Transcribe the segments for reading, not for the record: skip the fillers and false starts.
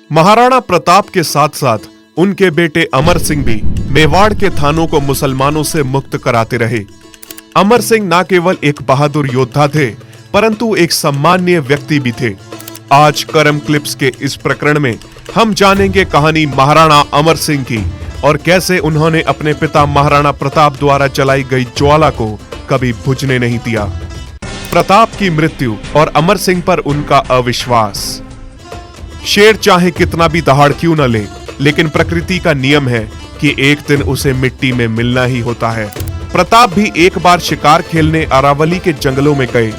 महाराणा प्रताप के साथ साथ उनके बेटे अमर सिंह भी मेवाड़ के थानों को मुसलमानों से मुक्त कराते रहे। अमर सिंह न केवल एक बहादुर योद्धा थे, परंतु एक सम्माननीय व्यक्ति भी थे। आज करम क्लिप्स के इस प्रकरण में हम जानेंगे कहानी महाराणा अमर सिंह की और कैसे उन्होंने अपने पिता महाराणा प्रताप द्वारा जलाई गई ज्वाला को कभी बुझने नहीं दिया। प्रताप की मृत्यु और अमर सिंह पर उनका अविश्वास। शेर चाहे कितना भी दहाड़ क्यों न ले, लेकिन प्रकृति का नियम है कि एक दिन उसे मिट्टी में मिलना ही होता है। प्रताप भी एक बार शिकार खेलने अरावली के जंगलों में गए,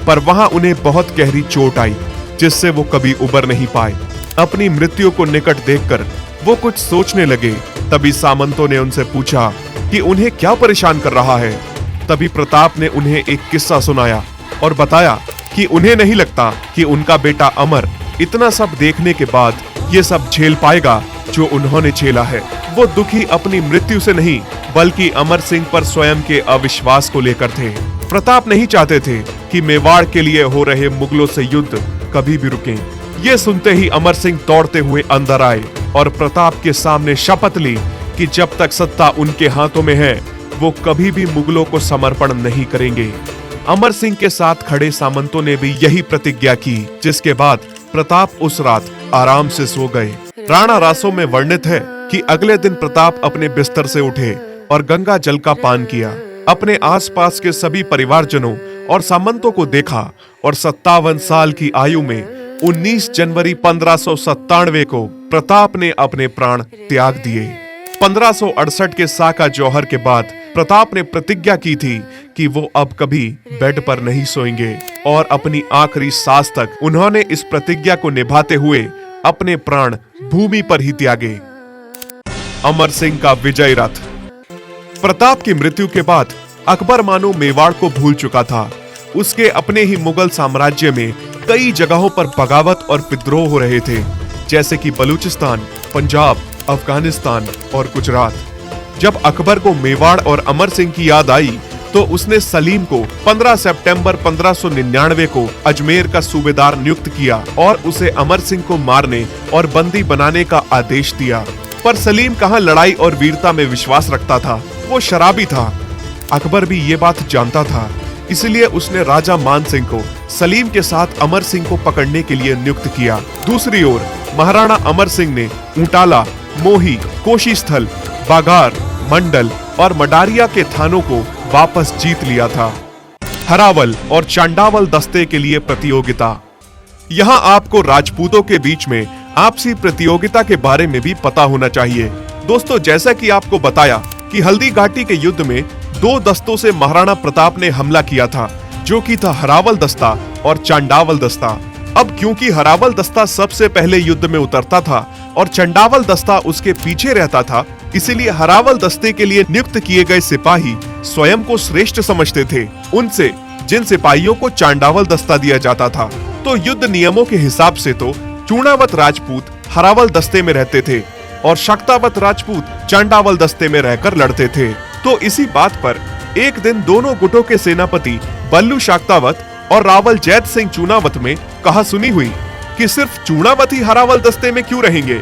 पर वहां उन्हें बहुत गहरी चोट आई, जिससे वो कभी उबर नहीं पाए। अपनी मृत्यु को निकट देखकर वो कुछ सोचने लगे। तभी सामंतों ने उनसे पूछा कि उन्हें क्या परेशान कर रहा है। तभी प्रताप ने उन्हें एक किस्सा सुनाया और बताया कि उन्हें नहीं लगता कि उनका बेटा अमर इतना सब देखने के बाद ये सब झेल पाएगा जो उन्होंने झेला है। वो दुखी अपनी मृत्यु से नहीं, बल्कि अमर सिंह पर स्वयं के अविश्वास को लेकर थे। प्रताप नहीं चाहते थे कि मेवाड़ के लिए हो रहे मुगलों से युद्ध कभी भी रुके। ये सुनते ही अमर सिंह दौड़ते हुए अंदर आए और प्रताप के सामने शपथ ली कि जब तक सत्ता उनके हाथों में है, वो कभी भी मुगलों को समर्पण नहीं करेंगे। अमर सिंह के साथ खड़े सामंतों ने भी यही प्रतिज्ञा की, जिसके बाद प्रताप उस रात आराम से सो गए। राणा रासों में वर्णित है कि अगले दिन प्रताप अपने बिस्तर से उठे और गंगा जल का पान किया। अपने आसपास के सभी परिवारजनों और सामंतों को देखा और 57 साल की आयु में 19 जनवरी 1597 को प्रताप ने अपने प्राण त्याग दिए। 1568 के साका जौहर के बाद प्रताप ने प्रतिज्ञा की थी कि वो अब कभी बेड पर नहीं सोएंगे और अपनी आखिरी सांस तक उन्होंने इस प्रतिज्ञा को निभाते हुए अपने प्राण भूमि पर ही त्यागे। अमर सिंह का विजय रथ। प्रताप की मृत्यु के बाद अकबर मानो मेवाड़ को भूल चुका था। उसके अपने ही मुगल साम्राज्य में कई जगहों पर बगावत और विद्रोह हो रहे थे, जैसे कि बलूचिस्तान, पंजाब, अफगानिस्तान और गुजरात। जब अकबर को मेवाड़ और अमर सिंह की याद आई तो उसने सलीम को 15 सितंबर 1599 को अजमेर का सूबेदार नियुक्त किया और उसे अमर सिंह को मारने और बंदी बनाने का आदेश दिया। पर सलीम कहां लड़ाई और वीरता में विश्वास रखता था, वो शराबी था। अकबर भी ये बात जानता था, इसलिए उसने राजा मान सिंह को सलीम के साथ अमर सिंह को पकड़ने के लिए नियुक्त किया। दूसरी ओर महाराणा अमर सिंह ने ऊंटाला, मोही, कोशीस्थल, बागार, मंडल और मडारिया के थानों को वापस जीत लिया था। हरावल और चांडावल दस्ते के लिए प्रतियोगिता। यहाँ आपको राजपूतों के बीच में आपसी प्रतियोगिता के बारे में भी पता होना चाहिए। दोस्तों, जैसा कि आपको बताया कि हल्दी घाटी के युद्ध में 2 दस्तों से महाराणा प्रताप ने हमला किया था, जो कि था हरावल दस्ता और चांडावल दस्ता। अब क्योंकि हरावल दस्ता सबसे पहले युद्ध में उतरता था और चंडावल दस्ता उसके पीछे रहता था, इसीलिए हरावल दस्ते के लिए नियुक्त किए गए सिपाही स्वयं को श्रेष्ठ समझते थे उनसे, जिन सिपाहियों को चांडावल दस्ता दिया जाता था। तो युद्ध नियमों के हिसाब से तो चूणावत राजपूत हरावल दस्ते में रहते थे और शक्तावत राजपूत चांडावल दस्ते में रहकर लड़ते थे। तो इसी बात पर एक दिन दोनों गुटों के सेनापति बल्लू शाक्तावत और रावल जैत सिंह चूनावत में कहा सुनी हुई कि सिर्फ चूनावत ही हरावल दस्ते में क्यों रहेंगे।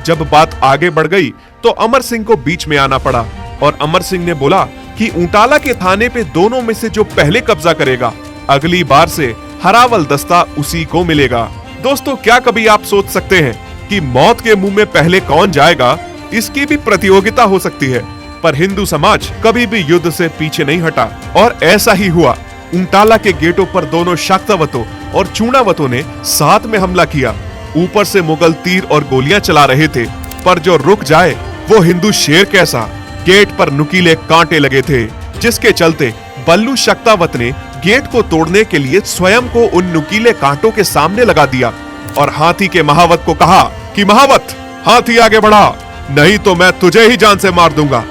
जब बात आगे बढ़ गई तो अमर सिंह को बीच में आना पड़ा और अमर सिंह ने बोला कि ऊंटाला के थाने पे दोनों में से जो पहले कब्जा करेगा, अगली बार से हरावल दस्ता उसी को मिलेगा। दोस्तों, क्या कभी आप सोच सकते हैं कि मौत के मुंह में पहले कौन जाएगा, इसकी भी प्रतियोगिता हो सकती है। पर हिंदू समाज कभी भी युद्ध से पीछे नहीं हटा और ऐसा ही हुआ। ऊंटाला के गेटों पर दोनों शाक्तावतों और चूणावतों ने साथ में हमला किया। ऊपर से मुगल तीर और गोलियां चला रहे थे, पर जो रुक जाए वो हिंदू शेर कैसा। गेट पर नुकीले कांटे लगे थे, जिसके चलते बल्लू शाक्तावत ने गेट को तोड़ने के लिए स्वयं को उन नुकीले कांटों के सामने लगा दिया और हाथी के महावत को कहा कि महावत, हाथी आगे बढ़ा, नहीं तो मैं तुझे ही जान से मार दूंगा।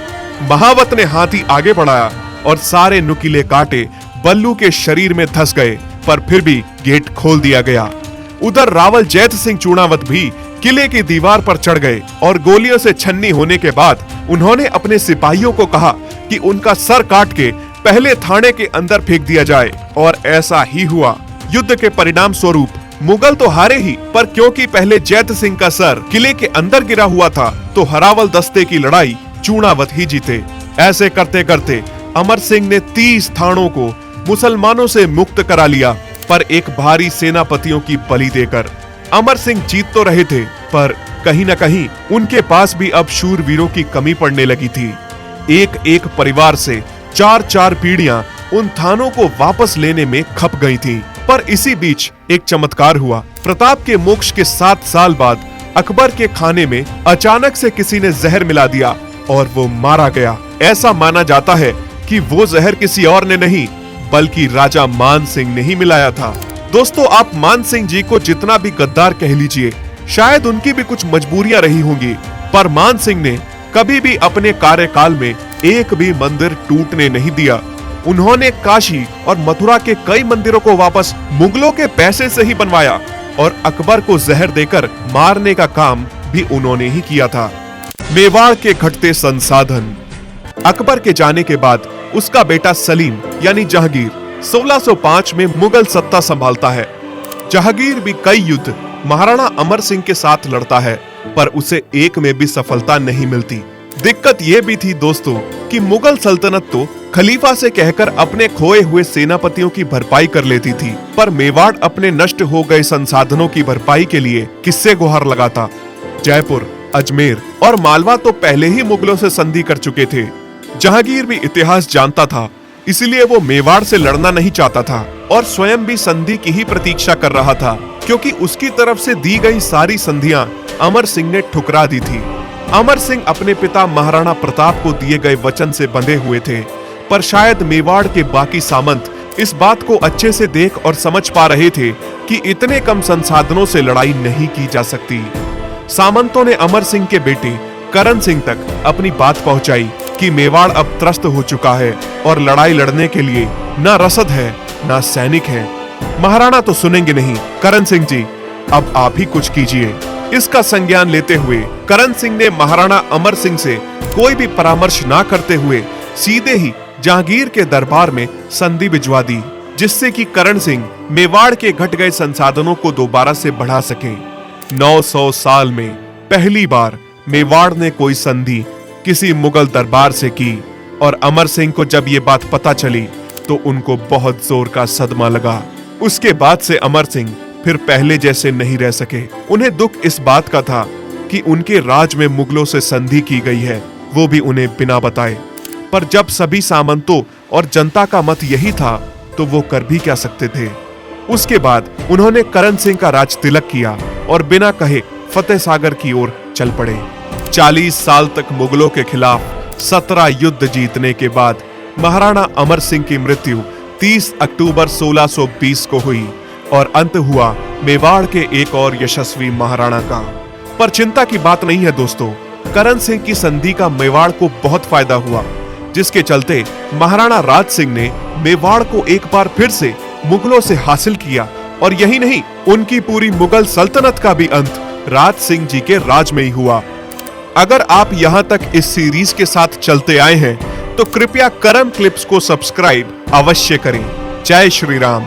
महावत ने हाथी आगे बढ़ाया और सारे नुकीले कांटे बल्लू के शरीर में धंस गए, पर फिर भी गेट खोल दिया गया। उधर रावल जैत सिंह चूणावत भी किले की दीवार पर चढ़ गए और गोलियों से छन्नी होने के बाद उन्होंने अपने सिपाहियों को कहा कि उनका सर काट के पहले थाने के अंदर फेंक दिया जाए, और ऐसा ही हुआ। युद्ध के परिणाम स्वरूप मुगल तो हारे ही, पर क्योंकि पहले जैत सिंह का सर किले के अंदर गिरा हुआ था तो हरावल दस्ते की लड़ाई चूणावत ही जीते। ऐसे करते करते अमर सिंह ने 30 थानों को मुसलमानों से मुक्त करा लिया, पर एक भारी सेनापतियों की बलि देकर। अमर सिंह जीत तो रहे थे, पर कहीं न कहीं उनके पास भी अब शूरवीरों की कमी पड़ने लगी थी। एक एक परिवार से 4-4 पीढ़ियां उन थानों को वापस लेने में खप गई थीं। पर इसी बीच एक चमत्कार हुआ। प्रताप के मोक्ष के 7 साल बाद अकबर के खाने में अचानक से किसी ने जहर मिला दिया और वो मारा गया। ऐसा माना जाता है कि वो जहर किसी और ने नहीं बल्कि राजा मान सिंह ने ही मिलाया था। दोस्तों, आप मान सिंह जी को जितना भी गद्दार कह लीजिए, शायद उनकी भी कुछ मजबूरियां रही होंगी, पर मान सिंह ने कभी भी अपने कार्यकाल में एक भी मंदिर टूटने नहीं दिया। उन्होंने काशी और मथुरा के कई मंदिरों को वापस मुगलों के पैसे से ही बनवाया और अकबर को जहर देकर मारने का काम भी उन्होंने ही किया था। मेवाड़ के घटते संसाधन। अकबर के जाने के बाद उसका बेटा सलीम यानी जहांगीर 1605 में मुगल सत्ता संभालता है। जहांगीर भी कई युद्ध महाराणा अमर सिंह के साथ लड़ता है, पर उसे एक में भी सफलता नहीं मिलती। दिक्कत यह भी थी दोस्तों कि मुगल सल्तनत तो खलीफा से कहकर अपने खोए हुए सेनापतियों की भरपाई कर लेती थी, पर मेवाड़ अपने नष्ट हो गए संसाधनों की भरपाई के लिए किससे गुहार लगाता। जयपुर, अजमेर और मालवा तो पहले ही मुगलों से संधि कर चुके थे। जहांगीर भी इतिहास जानता था, इसलिए वो मेवाड़ से लड़ना नहीं चाहता था और स्वयं भी संधि की ही प्रतीक्षा कर रहा था, क्योंकि उसकी तरफ से दी गई सारी संधियां अमर सिंह ने ठुकरा दी थी। अमर सिंह अपने पिता महाराणा प्रताप को दिए गए वचन से बंधे हुए थे, पर शायद मेवाड़ के बाकी सामंत इस बात को अच्छे से देख और समझ पा रहे थे कि इतने कम संसाधनों से लड़ाई नहीं की जा सकती। सामंतों ने अमर सिंह के बेटे करण सिंह तक अपनी बात पहुंचाई कि मेवाड़ अब त्रस्त हो चुका है और लड़ाई लड़ने के लिए न रसद है न सैनिक है। महाराणा तो सुनेंगे नहीं, करण सिंह जी अब आप ही कुछ कीजिए। इसका संज्ञान लेते हुए करण सिंह ने महाराणा अमर सिंह से कोई भी परामर्श न करते हुए सीधे ही जहांगीर के दरबार में संधि भिजवा दी, जिससे कि करण सिंह मेवाड़ के घट गए संसाधनों को दोबारा से बढ़ा सके। 900 साल में पहली बार मेवाड़ ने कोई संधि किसी मुगल दरबार से की और अमर सिंह को जब ये बात पता चली तो उनको बहुत जोर का सदमा लगा। उसके बाद से अमर सिंह फिर पहले जैसे नहीं रह सके। उन्हें दुख इस बात का था कि उनके राज में मुगलों से संधि की गई है, वो भी उन्हें बिना बताए। पर जब सभी सामंतों और जनता का मत यही था तो वो कर भी क्या सकते थे। उसके बाद उन्होंने करण सिंह का राज तिलक किया और बिना कहे फतेह सागर की ओर चल पड़े। 40 साल तक मुगलों के खिलाफ 17 युद्ध जीतने के बाद महाराणा अमर सिंह की मृत्यु 30 अक्टूबर 1620 को हुई और अंत हुआ मेवाड़ के एक और यशस्वी महाराणा का। पर चिंता की बात नहीं है दोस्तों, करण सिंह की संधि का मेवाड़ को बहुत फायदा हुआ, जिसके चलते महाराणा राज सिंह ने मेवाड़ को एक बार फिर से मुगलों से हासिल किया और यही नहीं, उनकी पूरी मुगल सल्तनत का भी अंत राज सिंह जी के राज में ही हुआ। अगर आप यहां तक इस सीरीज के साथ चलते आए हैं तो कृपया करम क्लिप्स को सब्सक्राइब अवश्य करें। जय श्री राम।